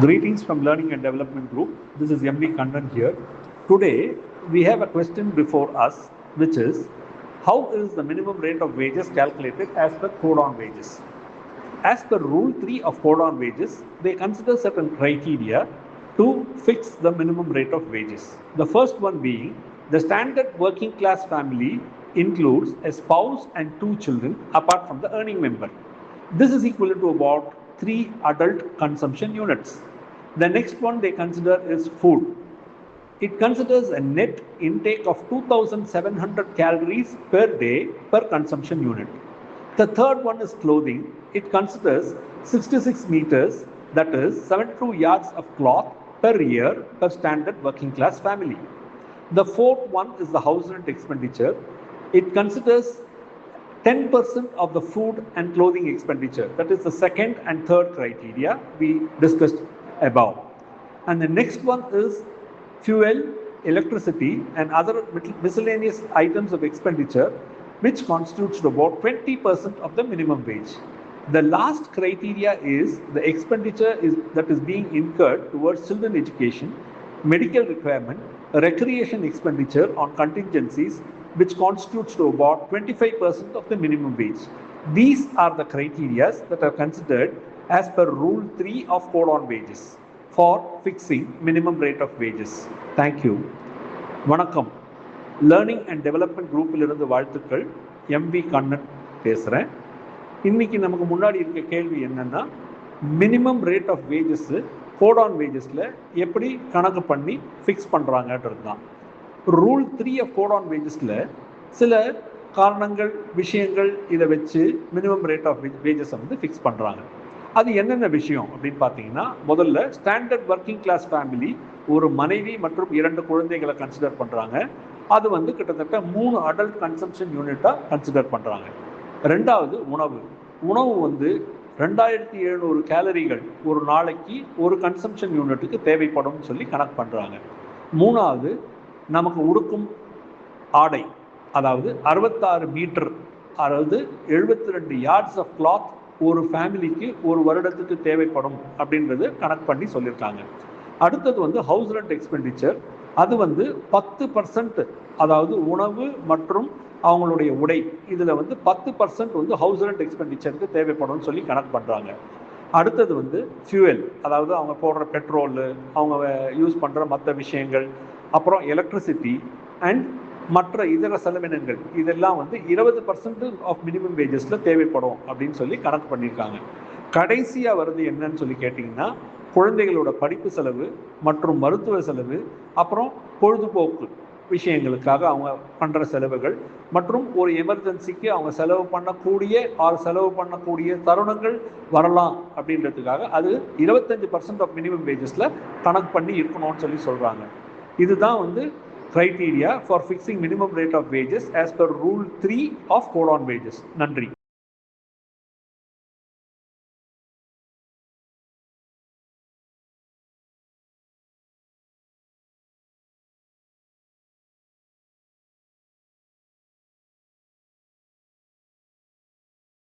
Greetings from Learning and Development Group. This is MV Kannan here. Today, we have a question before us, which is, how is the minimum rate of wages calculated as per Code on Wages? As per Rule 3 of Code on Wages, they consider certain criteria to fix the minimum rate of wages. The first one being, the standard working class family includes a spouse and 2 children apart from the earning member. This is equivalent to about 3 adult consumption units. The next one they consider is food. It considers a net intake of 2700 calories per day per consumption unit. The third one is clothing. It considers 66 meters, that is 72 yards of cloth per year per standard working class family. The fourth one is the house rent expenditure. It considers 10% of the food and clothing expenditure. That is the second and third criteria we discussed above. And the next one is fuel, electricity, and other miscellaneous items of expenditure, which constitutes about 20% of the minimum wage. The last criteria is the expenditure that is being incurred towards children education, medical requirement, recreation expenditure on contingencies, which constitutes to about 25% of the minimum wage. These are the criteria that are considered as per Rule 3 of Code on Wages for fixing minimum rate of wages. Thank you. வணக்கம். Learning and development குரூப்பிலிருந்து வாழ்த்துக்கள். MV Kannan பேசுகிறேன். இன்றைக்கி நமக்கு முன்னாடி இருக்க கேள்வி என்னென்னா, minimum rate of wages code on வேஜஸில் எப்படி கணக்கு பண்ணி ஃபிக்ஸ் பண்ணுறாங்கன்றது தான். ரூல் 3 ஆஃப் கோட் ஆன் வேஜஸில் சில காரணங்கள், விஷயங்கள் இதை வச்சு மினிமம் ரேட் ஆஃப் வேஜஸை வந்து ஃபிக்ஸ் பண்ணுறாங்க. அது என்னென்ன விஷயம் அப்படின்னு பார்த்தீங்கன்னா, முதல்ல ஸ்டாண்டர்ட் ஒர்க்கிங் கிளாஸ் ஃபேமிலி ஒரு மனைவி மற்றும் 2 குழந்தைகளை கன்சிடர் பண்ணுறாங்க. அது வந்து கிட்டத்தட்ட 3 அடல்ட் கன்சம்ஷன் யூனிட்டாக கன்சிடர் பண்ணுறாங்க. ரெண்டாவது உணவு வந்து 2700 கேலரிகள் ஒரு நாளைக்கு ஒரு கன்சம்ஷன் யூனிட்டுக்கு தேவைப்படும் சொல்லி கணக்கு பண்ணுறாங்க. மூணாவது, நமக்கு உடுக்கும் ஆடை, அதாவது 66 மீட்டர், அதாவது 72 யார்ட்ஸ் ஆஃப் கிளாத் ஒரு ஃபேமிலிக்கு ஒரு வருடத்துக்கு தேவைப்படும் அப்படின்றது கணக்கு பண்ணி சொல்லியிருக்காங்க. அடுத்தது வந்து ஹவுஸ் ரெண்ட் எக்ஸ்பெண்டிச்சர். அது வந்து 10%, அதாவது உணவு மற்றும் அவங்களுடைய உடை, இதில் வந்து 10% வந்து ஹவுஸ் ரெண்ட் எக்ஸ்பெண்டிச்சருக்கு தேவைப்படும் சொல்லி கணக்கு பண்ணுறாங்க. அடுத்தது வந்து ஃபியூவல், அதாவது அவங்க போடுற பெட்ரோலு, அவங்க யூஸ் பண்ணுற மற்ற விஷயங்கள், அப்புறம் எலக்ட்ரிசிட்டி அண்ட் மற்ற இதர செலவினங்கள், இதெல்லாம் வந்து 20% ஆஃப் மினிமம் வேஜஸில் தேவைப்படும் அப்படின்னு சொல்லி கணக்கு பண்ணியிருக்காங்க. கடைசியாக வருது என்னன்னு சொல்லி கேட்டிங்கன்னா, குழந்தைகளோட படிப்பு செலவு மற்றும் மருத்துவ செலவு, அப்புறம் பொழுதுபோக்கு விஷயங்களுக்காக அவங்க பண்ணுற செலவுகள், மற்றும் ஒரு எமர்ஜென்சிக்கு அவங்க செலவு பண்ணக்கூடிய தருணங்கள் வரலாம் அப்படின்றதுக்காக அது 25% ஆஃப் மினிமம் வேஜஸில் கணக்கு பண்ணி இருக்கணும்னு சொல்லி சொல்கிறாங்க. இதுதான் வந்து criteria for fixing minimum rate of wages as per Rule 3 of Code on Wages. நன்றி.